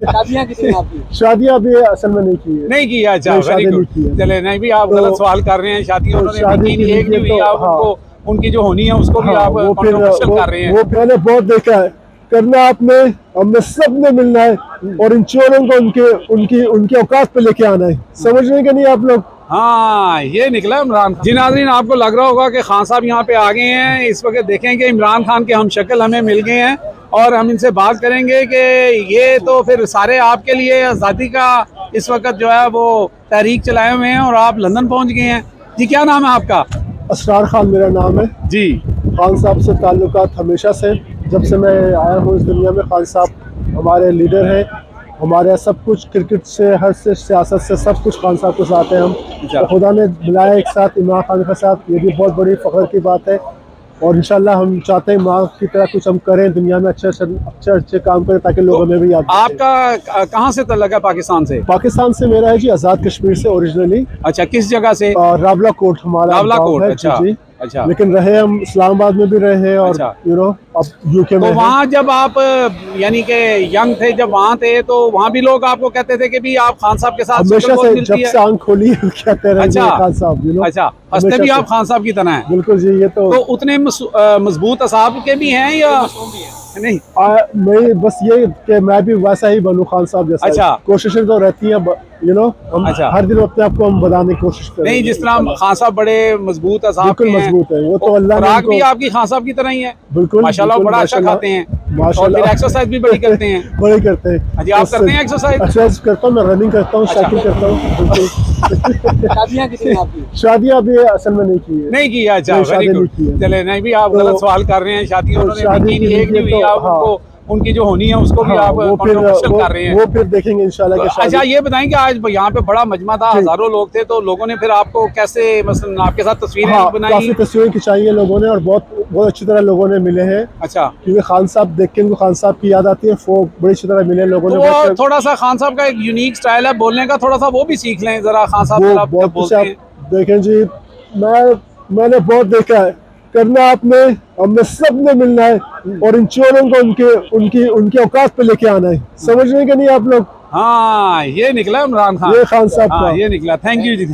शादियाँ कितनी हैं आपकी? शादियाँ अभी असल में नहीं की है। नहीं की, अच्छा नहीं, वेरी शादी गुड। नहीं की है। चले नहीं भी आप तो- गलत सवाल कर रहे हैं, शादी उन्होंने शादी भी की की नहीं, एक लीजिए नहीं हुई, तो आप हाँ। उनको उनकी जो होनी है उसको भी हाँ, आप वो फिर कंट्रोवर्शियल कर रहे हैं। वो मैंने बहुत देखा है। करना आपने, हमें सब ने मिलना है और इन चोरों को उनके उनकी उनके औकात पे लेके आना है। समझ रहे हैं कि नहीं आप लोग? हाँ, ये निकला इमरान खान। जी नाज़रीन, आपको लग रहा होगा कि खान साहब यहाँ पे आ गए हैं। इस वक्त देखें कि इमरान खान के हम शक्ल हमें मिल गए हैं और हम इनसे बात करेंगे कि ये तो फिर सारे आपके लिए आज़ादी का इस वक्त जो है वो तहरीक चलाए हुए हैं और आप लंदन पहुँच गए हैं। जी क्या नाम है आपका? असरार खान मेरा नाम है। जी खान साहब से ताल्लुकात हमेशा से, जब से मैं आया हूँ इस दुनिया में। खान साहब हमारे लीडर हैं, हमारे सब कुछ क्रिकेट से हर से सियासत से सब कुछ खान साहब के साथ हैं हम। तो खुदा ने मिलाया एक साथ इमरान खान के साथ, ये भी बहुत बड़ी फ़ख्र की बात है। और इंशाल्लाह हम चाहते हैं माँ की तरह कुछ हम करें दुनिया में, अच्छे काम करें ताकि लोग हमें भी याद रखें। आपका कहाँ से तल्लुक है पाकिस्तान से? पाकिस्तान से मेरा है जी, आज़ाद कश्मीर से ओरिजिनली। अच्छा, किस जगह से? रावला कोट हमारा रावला गाँव कोट, है। अच्छा जी अच्छा। लेकिन रहे हम इस्लामाबाद में भी रहे हैं और अच्छा। अब यूके में तो हैं। वहाँ जब आप यानी कि यंग थे, जब वहाँ थे तो वहाँ भी लोग आपको कहते थे कि भी आप खान साहब के साथ हमेशा शक्ल बहुत से, मिलती जब है? से आंख खोली है कहते रहे अच्छा। खान साहब, अच्छा, हंसते हमेशा भी से। आप खान साहब की तरह हैं? बिल्कुल जी, ये तो उतने मजबूत असाब के भी हैं या नहीं? मैं बस ये कि मैं भी वैसा ही बनूं खान साहब जैसा। अच्छा। कोशिशें तो रहती हैं, हम अच्छा। हर दिन अपने आप को हम बनाने की कोशिश करें। नहीं, जिस तरह खान साहब बड़े मजबूत असाब बिल्कुल के हैं, मजबूत है, वो तो अल्लाह ने खुराक भी उनको- आपकी खान साहब की तरह ही है। बिल्कुल माशाल्लाह, बिल्कुल, बड़ा अच्छा माशाल्लाह, खाते हैं और माशाल्लाह। फिर एक्सरसाइज भी बड़ी करते हैं। बड़े करते हैं। जी, आप करते हैं एक्सरसाइज? एक्सरसाइज करता हूँ, मैं रनिंग करता हूँ, अच्छा। साइकिल करता हूँ। बिल्कुल। शादियाँ कितनी हैं आपकी? शादियाँ अभी असल में नहीं की है। नहीं की, अच्छा नहीं, वेरी शादी गुड। नहीं की है। चले नहीं भी आप तो- गलत सवाल कर रहे हैं, शादी तो उन्होंने भी शादी की नहीं, की एक नहीं लीजिए हुई, तो आप हाँ। उनको उनकी जो होनी है उसको भी हाँ, आप वो कंट्रोवर्शियल कर रहे हैं। वो फिर देखेंगे इंशाल्लाह कि अच्छा, शादी। ये बताएं कि आज यहाँ पे बड़ा मजमा था, हजारों लोग थे, तो लोगों ने फिर आपको कैसे मसलन आपके साथ तस्वीरें हाँ, बनाई? काफी तस्वीरें खिंचाई है लोगों ने और बहुत बहुत अच्छी तरह लोगों ने मिले हैं। अच्छा, क्योंकि खान साहब देख के उनको खान साहब की याद आती है, वो बड़ी अच्छी तरह मिले लोगों तो ने। वो थोड़ा सा खान साहब का एक यूनिक स्टाइल है बोलने का, थोड़ा सा वो भी सीख लें जरा। खान साहब वो जरा बहुत जब कुछ बोलते आप हैं। देखें जी, मैंने बहुत देखा है। करना आपने, हमें सब ने मिलना है और इन चोरों को उनकी औकात पे लेके आना है। समझ रहे हैं कि नहीं आप लोग? हाँ, ये निकला इमरान खान। ये खान साहब हाँ, का। ये निकला। Thank you ji.